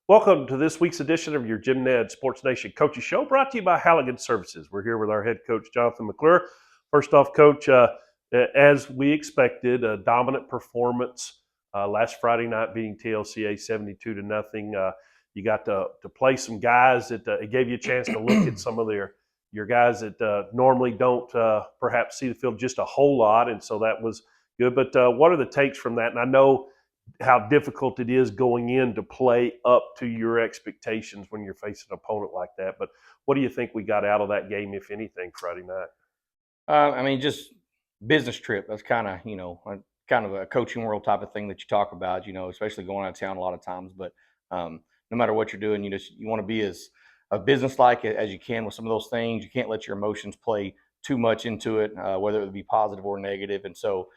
Welcome to this week's edition of your Jim Ned Sports Nation Coaches Show, brought to you by Halligan Services. We're here with our head coach, Jonathon McClure. First off, Coach, as we expected, a dominant performance last Friday night, beating TLCA 72-0. You got to play some guys that it gave you a chance to look at some of your guys that normally don't perhaps see the field just a whole lot, and so that was good. But what are the takes from that? And I know how difficult it is going in to play up to your expectations when you're facing an opponent like that. But what do you think we got out of that game, if anything, Friday night? Just business trip. That's kind of, kind of a coaching world type of thing that you talk about, especially going out of town a lot of times. But no matter what you're doing, you want to be as business-like as you can with some of those things. You can't let your emotions play too much into it, whether it be positive or negative. And so,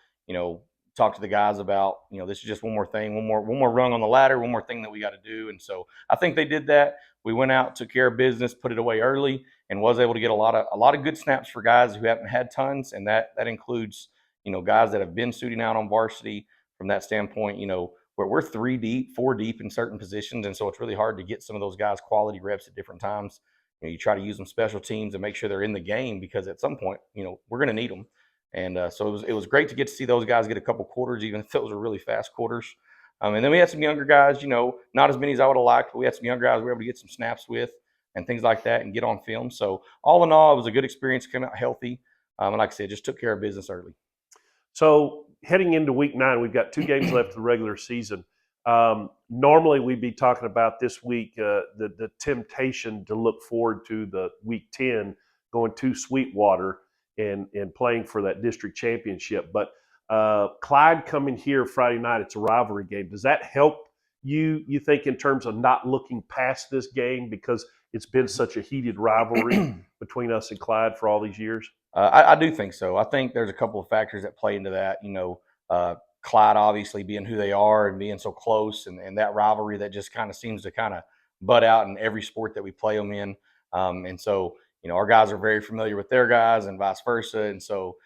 talk to the guys about, this is just one more thing, one more rung on the ladder, one more thing that we got to do. And so I think they did that. We went out, took care of business, put it away early, and was able to get a lot of good snaps for guys who haven't had tons, and that includes guys that have been suiting out on varsity. From that standpoint, where we're 3 deep, 4 deep in certain positions, and so it's really hard to get some of those guys quality reps at different times. You try to use them special teams and make sure they're in the game, because at some point we're going to need them. And so it was great to get to see those guys get a couple quarters, even if those were really fast quarters. And then we had some younger guys, not as many as I would have liked, but we had some younger guys we were able to get some snaps with and things like that and get on film. So all in all, it was a good experience, came out healthy. And like I said, just took care of business early. So heading into week 9, we've got 2 games left of the regular season. Normally we'd be talking about this week the temptation to look forward to the week 10 going to Sweetwater and playing for that district championship. But Clyde coming here Friday night, it's a rivalry game. Does that help you think, in terms of not looking past this game, because it's been such a heated rivalry between us and Clyde for all these years? I do think so. I think there's a couple of factors that play into that. Clyde obviously being who they are and being so close, and that rivalry that just kind of seems to kind of butt out in every sport that we play them in. And so, our guys are very familiar with their guys and vice versa. And so,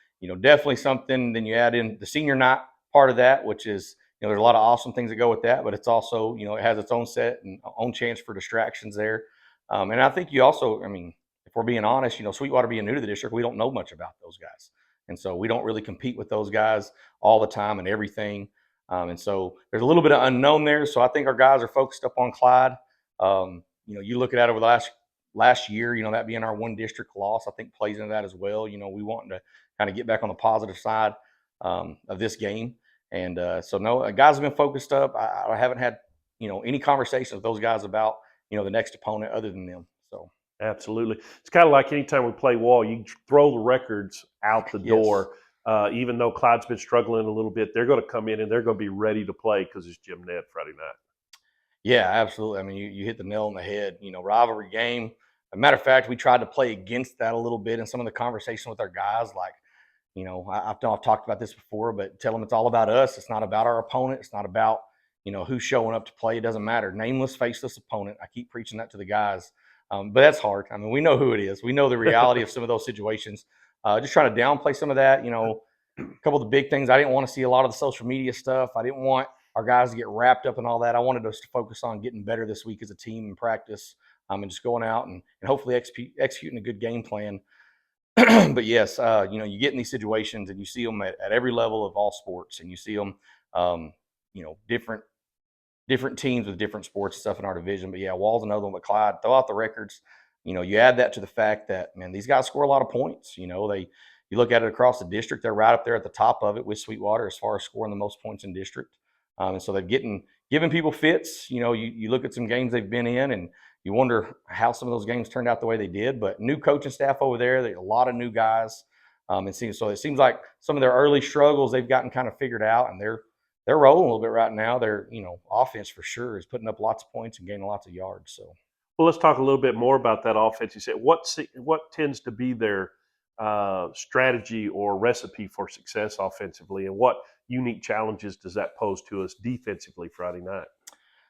definitely something. Then you add in the senior night part of that, which is, there's a lot of awesome things that go with that, but it's also, it has its own set and own chance for distractions there. And I think you also, if we're being honest, Sweetwater being new to the district, we don't know much about those guys. And so we don't really compete with those guys all the time and everything. And so there's a little bit of unknown there. So I think our guys are focused up on Clyde. You look at that over the last year, that being our one district loss, I think plays into that as well. We want to kind of get back on the positive side of this game. And so no, guys have been focused up. I haven't had, any conversations with those guys about, the next opponent other than them. So. Absolutely. It's kind of like anytime we play Wall, you throw the records out the door. Yes. Even though Clyde's been struggling a little bit, they're going to come in and they're going to be ready to play because it's Jim Ned Friday night. Yeah, absolutely. You hit the nail on the head. Rivalry game. As a matter of fact, we tried to play against that a little bit in some of the conversation with our guys. Like, I've talked about this before, but tell them it's all about us. It's not about our opponent. It's not about, who's showing up to play. It doesn't matter. Nameless, faceless opponent. I keep preaching that to the guys. But that's hard. We know who it is. We know the reality of some of those situations. Just trying to downplay some of that. A couple of the big things. I didn't want to see a lot of the social media stuff. I didn't want our guys to get wrapped up in all that. I wanted us to focus on getting better this week as a team in practice, and just going out and hopefully executing a good game plan. But yes, you get in these situations and you see them at every level of all sports, and you see them, different teams with different sports and stuff in our division. But yeah, Wall's another one with Clyde. Throw out the records. You add that to the fact that, man, these guys score a lot of points. You look at it across the district, they're right up there at the top of it with Sweetwater as far as scoring the most points in district. And so they're giving people fits. You look at some games they've been in and you wonder how some of those games turned out the way they did. But new coaching staff over there, there's a lot of new guys. It seems like some of their early struggles they've gotten kind of figured out, and they're rolling a little bit right now. Their offense for sure is putting up lots of points and gaining lots of yards. So, well, let's talk a little bit more about that offense. You said what tends to be their strategy or recipe for success offensively, and what unique challenges does that pose to us defensively Friday night?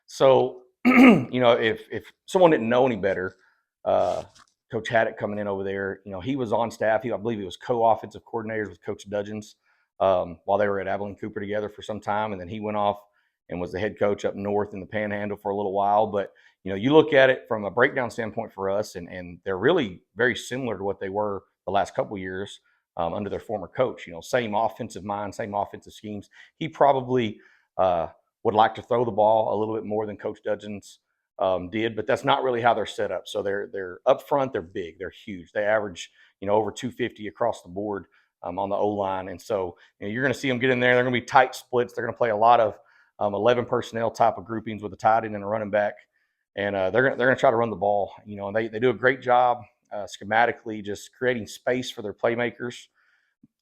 So, if someone didn't know any better, Coach Haddock coming in over there, he was on staff. I believe he was co-offensive coordinators with Coach Dudgeons while they were at Abilene Cooper together for some time, and then he went off and was the head coach up north in the Panhandle for a little while. But you look at it from a breakdown standpoint for us, and they're really very similar to what they were the last couple of years under their former coach. Same offensive mind, same offensive schemes. He probably would like to throw the ball a little bit more than Coach Dudgeon's did, but that's not really how they're set up. So they're up front, they're big, they're huge. They average over 250 across the board on the O line, and so you're going to see them get in there. They're going to be tight splits. They're going to play a lot of 11 personnel type of groupings with a tight end and a running back, and they're going to try to run the ball. And they do a great job schematically, just creating space for their playmakers.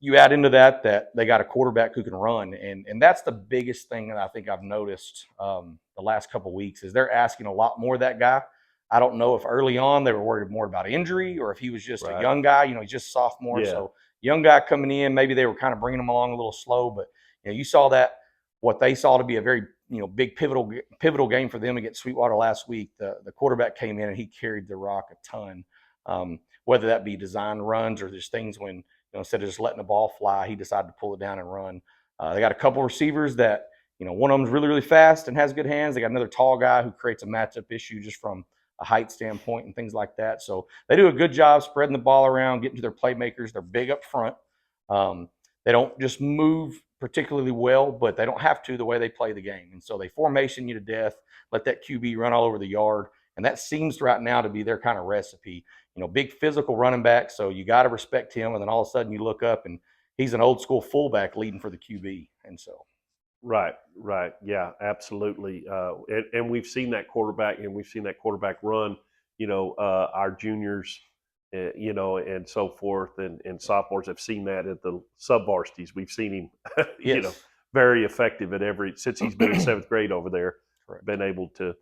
You add into that they got a quarterback who can run, and that's the biggest thing that I think I've noticed the last couple of weeks is they're asking a lot more of that guy. I don't know if early on they were worried more about injury or if he was just a young guy. He's just sophomore, so young guy coming in. Maybe they were kind of bringing him along a little slow, but you saw that what they saw to be a very big pivotal game for them against Sweetwater last week. The quarterback came in and he carried the rock a ton, whether that be design runs or just things when instead of just letting the ball fly, he decided to pull it down and run. They got a couple receivers that, one of them's really, really fast and has good hands. They got another tall guy who creates a matchup issue just from a height standpoint and things like that. So they do a good job spreading the ball around, getting to their playmakers. They're big up front. They don't just move particularly well, but they don't have to the way they play the game. And so they formation you to death, let that QB run all over the yard. And that seems right now to be their kind of recipe. Big physical running back, so you got to respect him. And then all of a sudden you look up and he's an old school fullback leading for the QB. And so. Right. Yeah, absolutely. And we've seen that quarterback, and we've seen that quarterback run, our juniors, and so forth, and sophomores have seen that at the sub-varsities. We've seen him, Yes. very effective at since he's been in seventh grade over there, Correct. been able to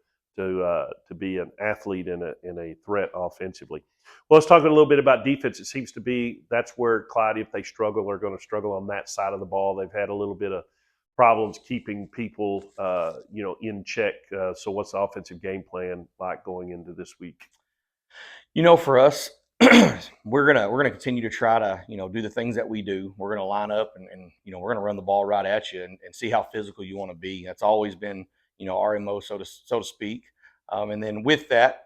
be an athlete and a threat offensively. Well, let's talk a little bit about defense. It seems to be that's where Clyde, if they struggle, are going to struggle on that side of the ball. They've had a little bit of problems keeping people, in check. So, what's the offensive game plan like going into this week? For us, we're gonna continue to try to do the things that we do. We're gonna line up and we're gonna run the ball right at you and see how physical you want to be. That's always been our MO, so to speak. And then with that,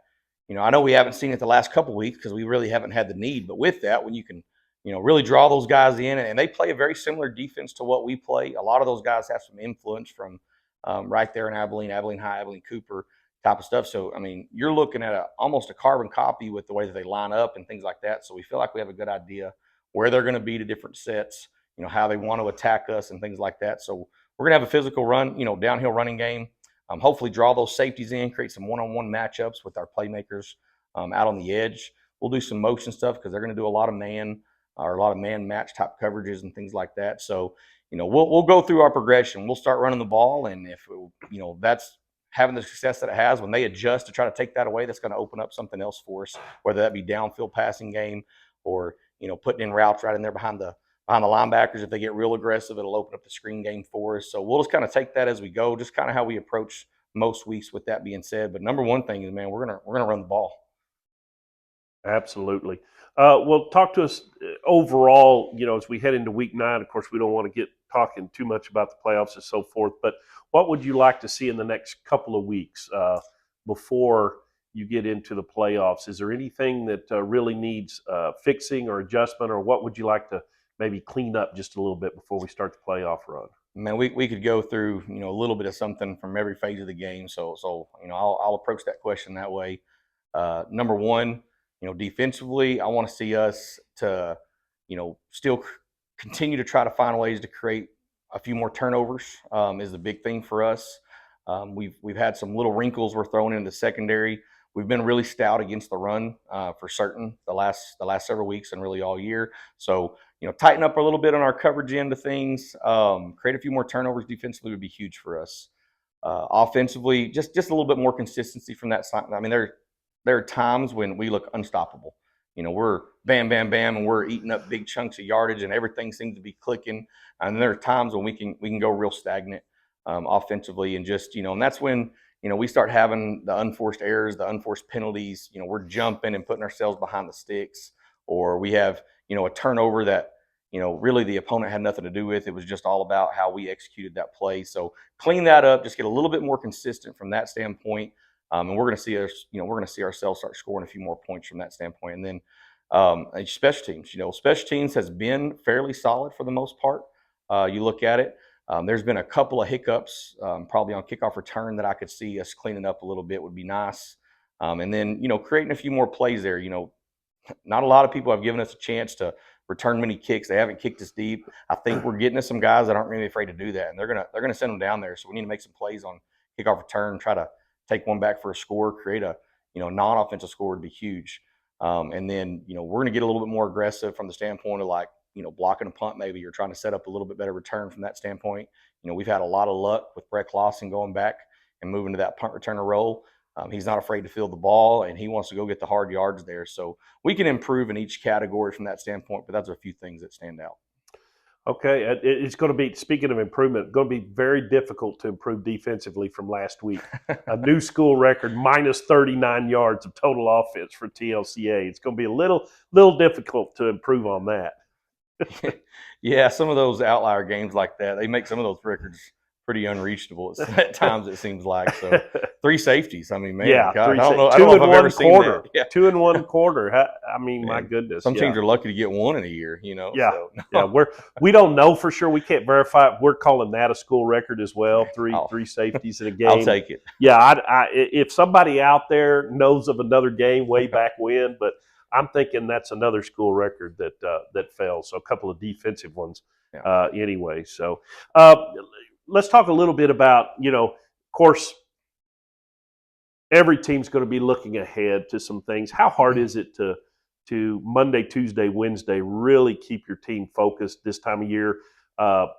I know we haven't seen it the last couple of weeks because we really haven't had the need. But with that, when you can really draw those guys in, and they play a very similar defense to what we play. A lot of those guys have some influence from right there in Abilene High, Abilene Cooper type of stuff. So, you're looking at almost a carbon copy with the way that they line up and things like that. So we feel like we have a good idea where they're going to be to different sets, how they want to attack us and things like that. So we're going to have a physical run, downhill running game. Hopefully draw those safeties in, create some one-on-one matchups with our playmakers out on the edge. We'll do some motion stuff because they're going to do a lot of man match type coverages and things like that. So, we'll go through our progression. We'll start running the ball, and if that's having the success that it has, when they adjust to try to take that away, that's going to open up something else for us, whether that be downfield passing game or putting in routes right in there behind the linebackers. If they get real aggressive, it'll open up the screen game for us. So we'll just kind of take that as we go, just kind of how we approach most weeks with that being said. But number one thing is, man, we're gonna run the ball. Absolutely. Well, talk to us overall, as we head into week 9. Of course, we don't want to get talking too much about the playoffs and so forth, but what would you like to see in the next couple of weeks before you get into the playoffs? Is there anything that really needs fixing or adjustment, or what would you like to maybe clean up just a little bit before we start the playoff run? Man, we could go through a little bit of something from every phase of the game. So I'll approach that question that way. Number one, defensively, I want to see us to still continue to try to find ways to create a few more turnovers. Is the big thing for us. We've had some little wrinkles we're throwing in the secondary. We've been really stout against the run for certain the last several weeks and really all year. So tighten up a little bit on our coverage end of things. Create a few more turnovers defensively would be huge for us. Offensively, just a little bit more consistency from that side. There are times when we look unstoppable. We're bam, bam, bam, and we're eating up big chunks of yardage, and everything seems to be clicking. And there are times when we can go real stagnant offensively, and just and that's when we start having the unforced errors, the unforced penalties. We're jumping and putting ourselves behind the sticks, or we have a turnover that really the opponent had nothing to do with. It was just all about how we executed that play. So clean that up, just get a little bit more consistent from that standpoint. And we're going to see we're going to see ourselves start scoring a few more points from that standpoint. And then special teams, special teams has been fairly solid for the most part. You look at it. There's been a couple of hiccups, probably on kickoff return, that I could see us cleaning up a little bit would be nice. And then, creating a few more plays there. Not a lot of people have given us a chance to return many kicks. They haven't kicked us deep. I think we're getting us some guys that aren't really afraid to do that, and they're gonna send them down there. So we need to make some plays on kickoff return, try to take one back for a score, create a non-offensive score would be huge. And then we're gonna get a little bit more aggressive from the standpoint of blocking a punt maybe, or trying to set up a little bit better return from that standpoint. We've had a lot of luck with Brett Clausen going back and moving to that punt returner role. He's not afraid to field the ball, and he wants to go get the hard yards there. So we can improve in each category from that standpoint, but that's a few things that stand out. Okay, it's going to be, speaking of improvement, going to be very difficult to improve defensively from last week. A new school record, minus 39 yards of total offense for TLCA. It's going to be a little difficult to improve on that. Yeah, some of those outlier games like that, they make some of those records pretty unreachable at times, it seems like. So 3 safeties. I mean, man, yeah, God, I don't know if I've ever seen that. Yeah. 2 in 1 quarter. I mean, my goodness. Some teams are lucky to get 1 in a year, Yeah, So, no. Yeah. We don't know for sure. We can't verify. We're calling that a school record as well. Three safeties in a game. I'll take it. Yeah, if somebody out there knows of another game way back when, but I'm thinking that's another school record that fell. So a couple of defensive ones, anyway. So let's talk a little bit about, of course, every team's going to be looking ahead to some things. How hard is it to Monday, Tuesday, Wednesday really keep your team focused this time of year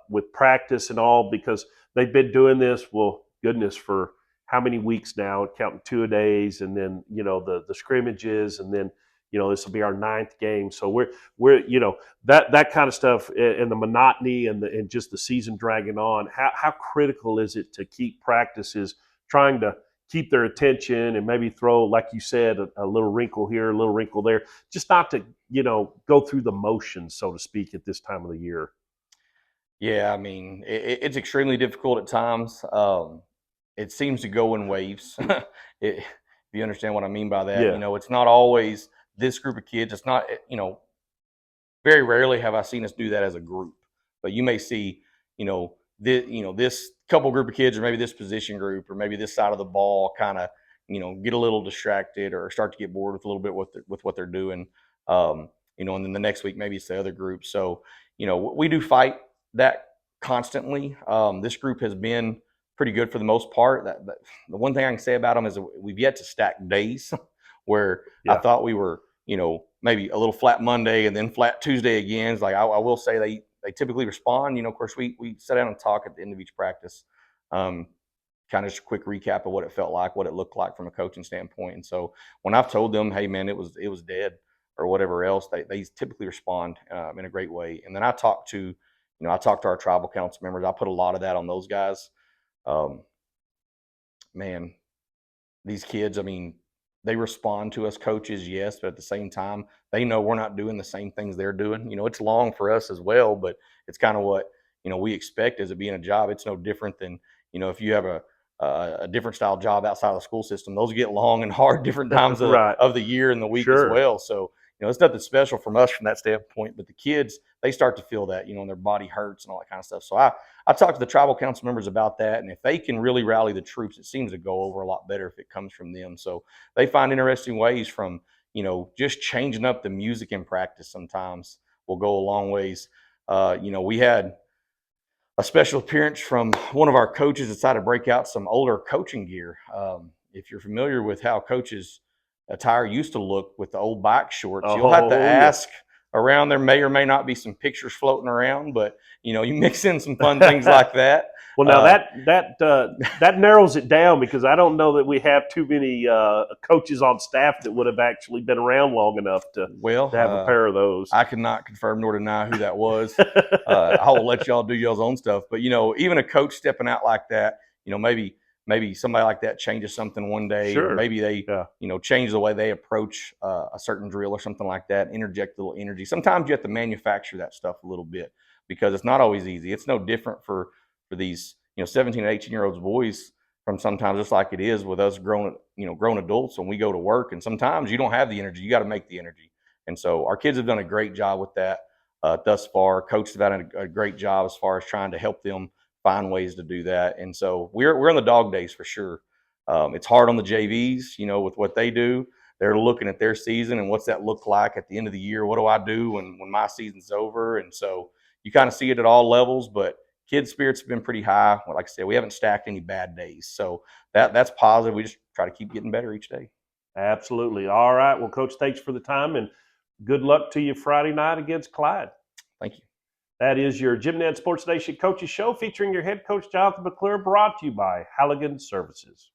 with practice and all, because they've been doing this, well, goodness, for how many weeks now, counting 2-a-days, and then, the scrimmages, and then, this will be our 9th game. So we're that kind of stuff, and the monotony and just the season dragging on. How critical is it to keep practices, trying to keep their attention, and maybe throw, like you said, a little wrinkle here, a little wrinkle there, just not to go through the motions, so to speak, at this time of the year? Yeah, I mean, it's extremely difficult at times. It seems to go in waves. If you understand what I mean by that, it's not always this group of kids. It's not, very rarely have I seen us do that as a group. But you may see, this couple group of kids, or maybe this position group, or maybe this side of the ball kind of, get a little distracted or start to get bored with a little bit with what they're doing. And then the next week, maybe it's the other group. So, we do fight that constantly. This group has been pretty good for the most part. That the one thing I can say about them is we've yet to stack days where I thought we were, maybe a little flat Monday and then flat Tuesday again. It's like I will say they typically respond. Of course, we sit down and talk at the end of each practice, kind of just a quick recap of what it felt like, what it looked like from a coaching standpoint. And so when I've told them, hey man, it was dead or whatever else, they typically respond in a great way. And then I talk to our tribal council members. I put a lot of that on those guys. Man, these kids, I mean, they respond to us coaches, yes, but at the same time, they know we're not doing the same things they're doing. It's long for us as well, but it's kind of what, we expect as it being a job. It's no different than, if you have a different style job outside of the school system, those get long and hard different times of the year and the week as well. So, it's nothing special from us from that standpoint, but the kids, they start to feel that, and their body hurts and all that kind of stuff. So I talked to the tribal council members about that. And if they can really rally the troops, it seems to go over a lot better if it comes from them. So they find interesting ways from, just changing up the music in practice sometimes will go a long ways. We had a special appearance from one of our coaches decided to break out some older coaching gear. If you're familiar with how coaches attire used to look with the old bike shorts, you'll have to ask around. There may or may not be some pictures floating around, but you mix in some fun things like that. Well, now that narrows it down, because I don't know that we have too many coaches on staff that would have actually been around long enough to have a pair of those. I cannot confirm nor deny who that was. I will let y'all do y'all's own stuff. But even a coach stepping out like that, maybe maybe somebody like that changes something one day, or Sure. maybe they, Yeah. change the way they approach a certain drill or something like that, interject a little energy. Sometimes you have to manufacture that stuff a little bit because it's not always easy. It's no different for these, 17 and 18-year-olds boys from sometimes just like it is with us grown adults when we go to work. And sometimes you don't have the energy. You got to make the energy. And so our kids have done a great job with that thus far. Coaches have done a great job as far as trying to help them find ways to do that. And so we're in the dog days for sure. It's hard on the JVs, with what they do. They're looking at their season and what's that look like at the end of the year. What do I do when my season's over? And so you kind of see it at all levels, but kids' spirits have been pretty high. Like I said, we haven't stacked any bad days. So that's positive. We just try to keep getting better each day. Absolutely. All right. Well, Coach, thanks for the time, and good luck to you Friday night against Clyde. Thank you. That is your GymNet Sports Nation Coaches Show featuring your head coach, Jonathon McClure, brought to you by Halligan Services.